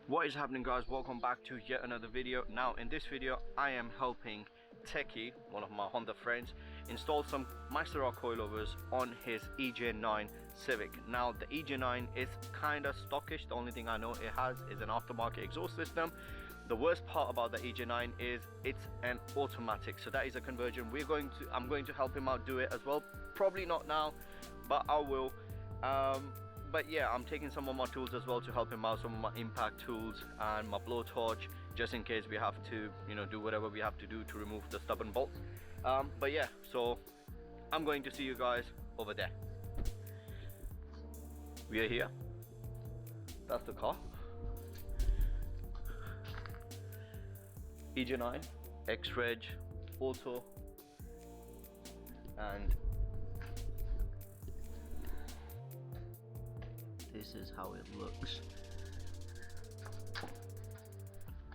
What is happening, guys? Welcome back to yet another video. Now in this video I am helping Teeky, one of my Honda friends, install some MeisterR coilovers on his EJ9 Civic. Now the EJ9 is kind of stockish. The only thing I know it has is an aftermarket exhaust system. The worst part about the EJ9 is it's an automatic, so that is a conversion. I'm going to help him out do it as well. Probably not now, but I will. But yeah, I'm taking some of my tools as well to help him out, some of my impact tools and my blowtorch, just in case we have to, do whatever we have to do to remove the stubborn bolts. But yeah, so I'm going to see you guys over there. We are here. That's the car. EJ9, X-Reg, Auto, and this is how it looks.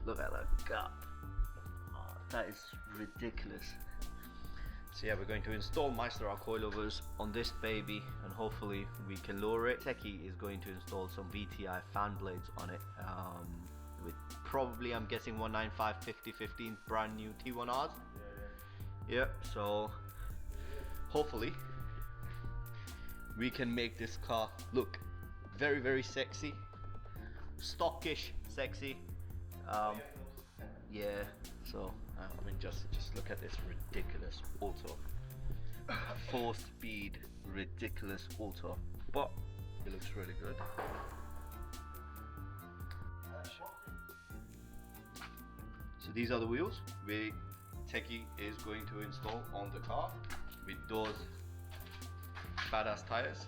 Look at that gap. Oh, that is ridiculous. So yeah, we're going to install MeisterR coilovers on this baby, and hopefully we can lower it. Teeky is going to install some VTI fan blades on it, with probably, I'm guessing, 195 5015 brand new T1Rs. Yeah, so hopefully we can make this car look very, very sexy, stockish sexy. Yeah, so I mean, just look at this ridiculous auto, 4-speed ridiculous auto, but it looks really good. So these are the wheels Teeky is going to install on the car with those badass tires.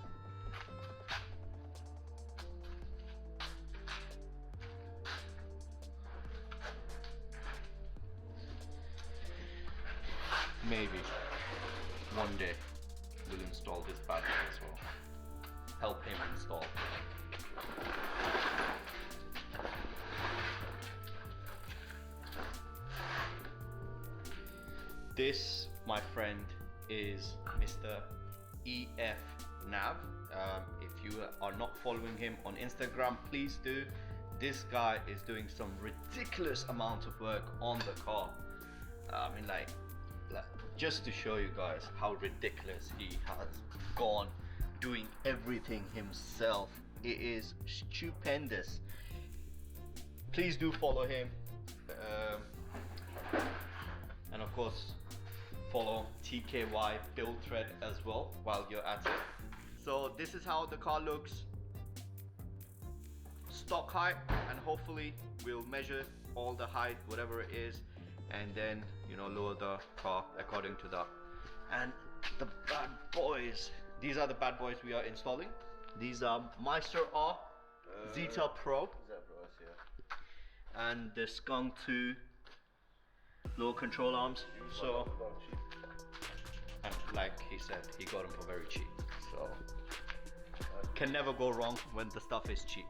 Maybe one day we'll install this battery as well. Help him install. This, my friend, is Mr. Ef Nav. If you are not following him on Instagram, please do. This guy is doing some ridiculous amount of work on the car. I mean, like just to show you guys how ridiculous he has gone, doing everything himself. It is stupendous. Please do follow him, and of course follow TKY build thread as well while you're at it. So this is how the car looks, stock height, and hopefully we'll measure all the height, whatever it is, and then lower the car according to that. And the bad boys, these are the bad boys we are installing. These are MeisterR Zeta Pro, and the Skunk 2 lower control arms. So, and like he said, he got them for very cheap, so can never go wrong when the stuff is cheap.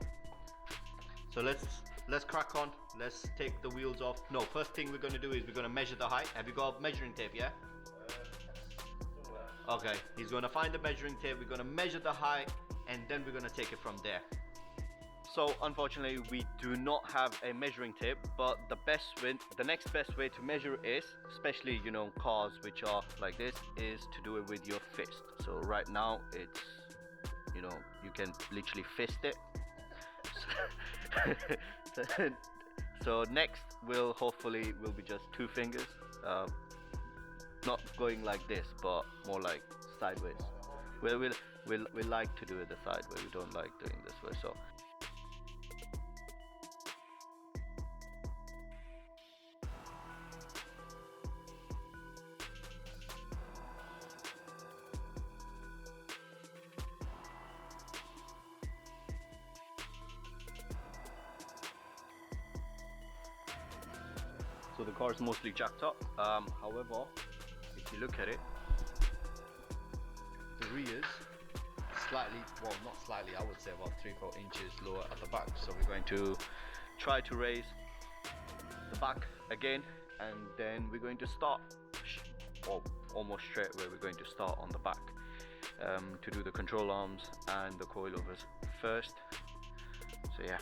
So let's crack on. Let's take the wheels off. No, first thing we're going to do is we're going to measure the height. Have you got a measuring tape? Yeah. Okay, he's going to find the measuring tape. We're going to measure the height, and then we're going to take it from there. So unfortunately we do not have a measuring tape, but the next best way to measure is, especially cars which are like this, is to do it with your fist. So right now it's you can literally fist it. So next hopefully will be just 2 fingers, not going like this, but more like sideways. We like to do it the side way. We don't like doing this way. So the car is mostly jacked up. However, if you look at it, the rear is slightly, well, not slightly, I would say about 3-4 inches lower at the back. So we're going to try to raise the back again, and then we're going to start, well, almost straight away, we're going to start on the back to do the control arms and the coilovers first. So yeah.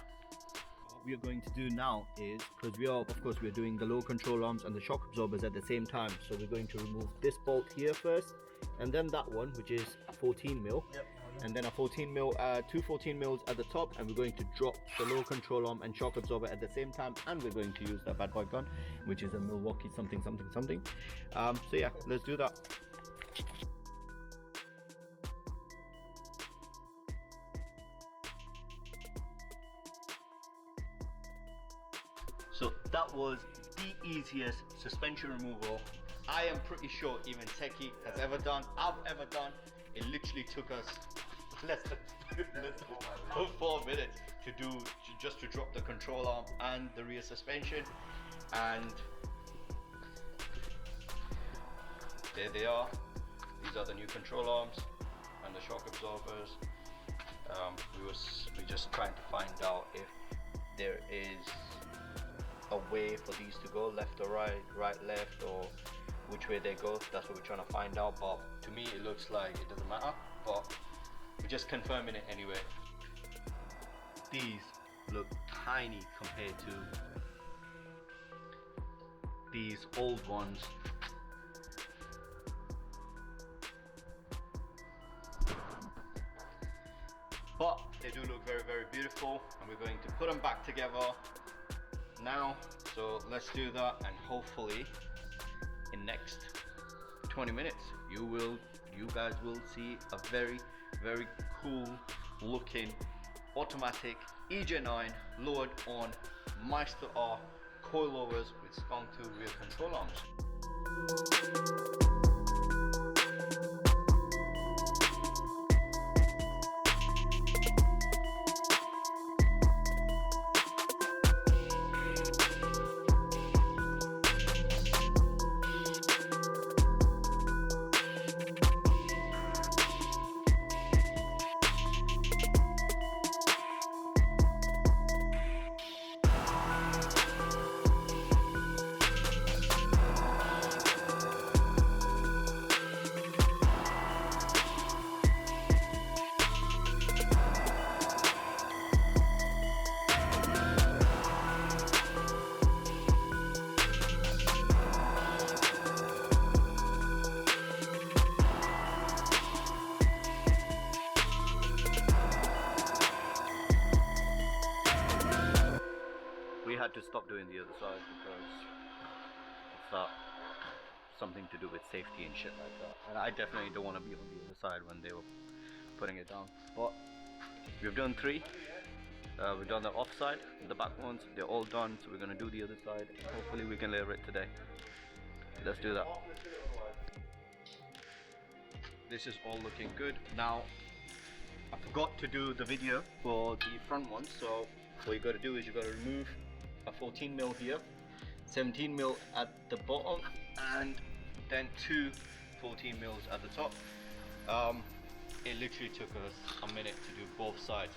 we are going to do now is, because we are, of course, we're doing the low control arms and the shock absorbers at the same time. So we're going to remove this bolt here first, and then that one, which is 14 mil. Yep. And then a 14 mil, two 14 mils at the top, and we're going to drop the low control arm and shock absorber at the same time, and we're going to use that bad boy gun, which is a Milwaukee something. So yeah, let's do that. So that was the easiest suspension removal I am pretty sure even Teeky has ever done. I've ever done. It literally took us less than 4 minutes just to drop the control arm and the rear suspension, and there they are. These are the new control arms and the shock absorbers. We're just trying to find out if there is a way for these to go left or right, left, or which way they go. That's what we're trying to find out, but to me it looks like it doesn't matter, but we're just confirming it anyway. These look tiny compared to these old ones. But they do look very, very beautiful, and we're going to put them back together now. So let's do that, and hopefully in next 20 minutes you guys will see a very, very cool looking automatic EJ9 lowered on MeisterR coilovers with skunk to rear control arms. We had to stop doing the other side because of that, something to do with safety and shit like that, and I definitely don't want to be on the other side when they were putting it down. But we've done 3. We've done the off side, the back ones, they're all done, so we're going to do the other side. Hopefully we can layer it today. Let's do that. This is all looking good. Now I forgot to do the video for the front one, so what you got to do is you got to remove a 14 mil here, 17 mil at the bottom, and then 2 14 mils at the top. It literally took us a minute to do both sides,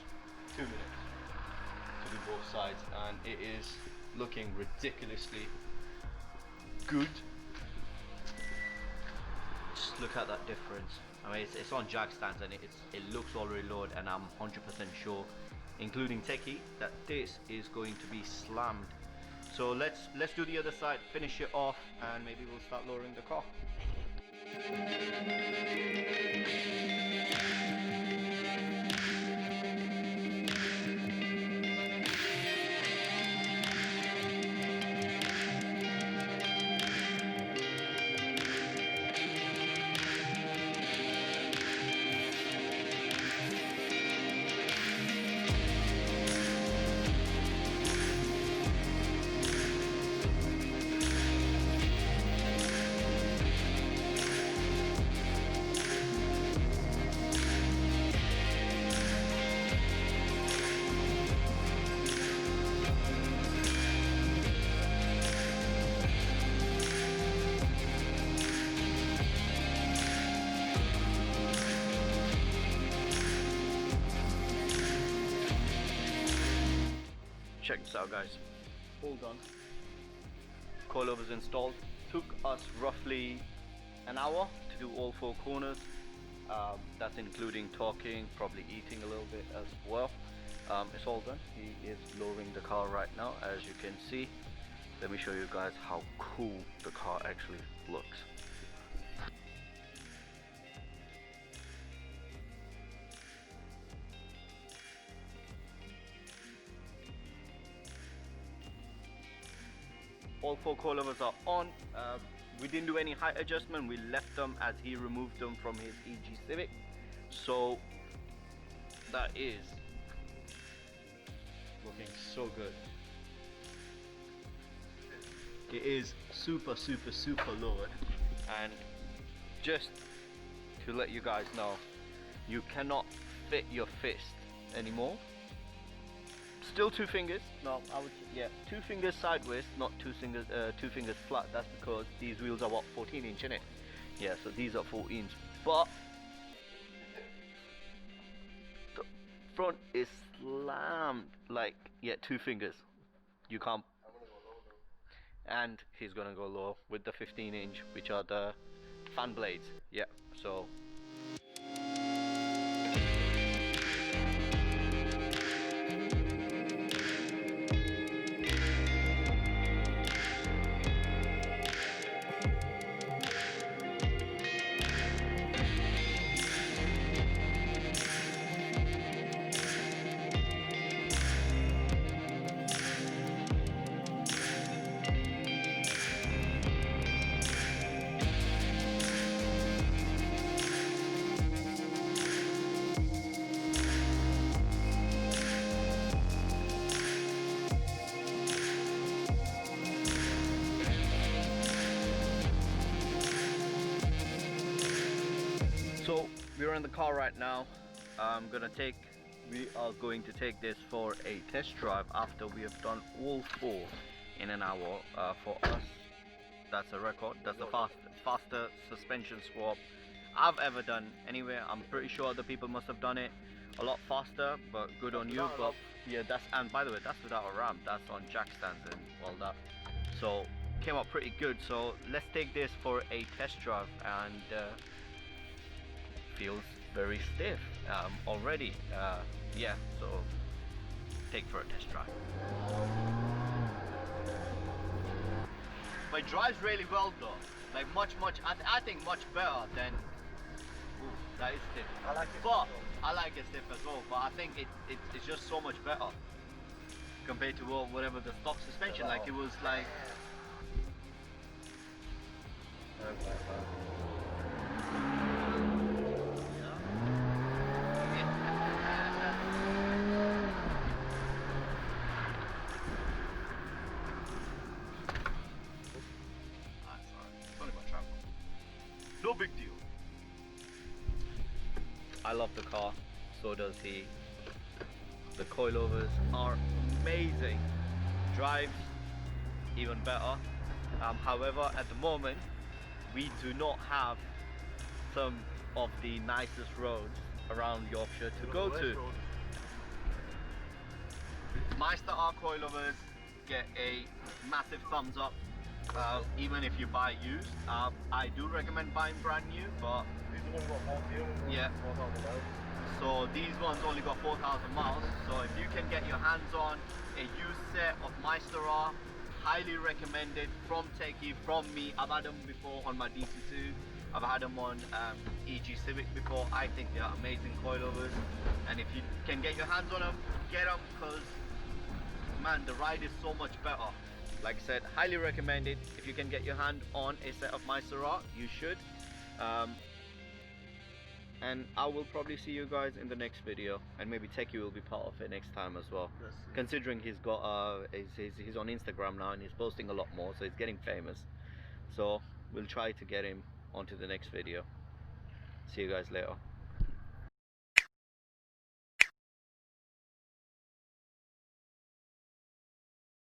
2 minutes to do both sides, and it is looking ridiculously good. Just look at that difference. I mean, it's on jack stands, and it looks already lowered, and I'm 100% sure, including Teeky, that this is going to be slammed. So let's do the other side, finish it off, and maybe we'll start lowering the car. Check this out, guys. All done. Coilovers installed. Took us roughly an hour to do all 4 corners. That's including talking, probably eating a little bit as well. it's all done. He is lowering the car right now, as you can see. Let me show you guys how cool the car actually looks. All 4 coilovers are on. We didn't do any height adjustment, we left them as he removed them from his EG Civic. So that is looking so good. It is super lowered, and just to let you guys know, you cannot fit your fist anymore. Still 2 fingers. No, I would, yeah, 2 fingers sideways, not 2 fingers flat. That's because these wheels are what, 14 inch, innit? Yeah, so these are 14 inch, but the front is slammed. Like, yeah, 2 fingers. You can't. And he's gonna go low with the 15 inch, which are the fan blades. Yeah, so. So we're in the car right now. We are going to take this for a test drive after we have done all 4 in an hour. For us, that's a record. That's the faster suspension swap I've ever done anywhere. I'm pretty sure other people must have done it a lot faster, but good on you. But yeah, and by the way, that's without a ramp. That's on jack stands and all that. So came up pretty good. So let's take this for a test drive, and feels very stiff already. Yeah, so take for a test drive. But it drives really well though, like I think much better than, ooh, that is stiff. I like it, but I like it stiff as well, but I think it's just so much better compared to whatever the stock suspension, like it was like. No big deal. I love the car, so does he. The coilovers are amazing. Drives even better. However, at the moment, we do not have some of the nicest roads around Yorkshire to go to. MeisterR coilovers get a massive thumbs up. Even if you buy used, I do recommend buying brand new, but yeah, so these ones only got 4,000 miles, so if you can get your hands on a used set of MeisterR, highly recommended, from Teeky, from me. I've had them before on my DC2, I've had them on EG Civic before. I think they're amazing coilovers, and if you can get your hands on them, get them, because man, the ride is so much better. Like I said, highly recommended. If you can get your hand on a set of MeisterR, you should. And I will probably see you guys in the next video, and maybe Teeky will be part of it next time as well. Yes. Considering he's got he's on Instagram now and he's posting a lot more, so he's getting famous. So we'll try to get him onto the next video. See you guys later.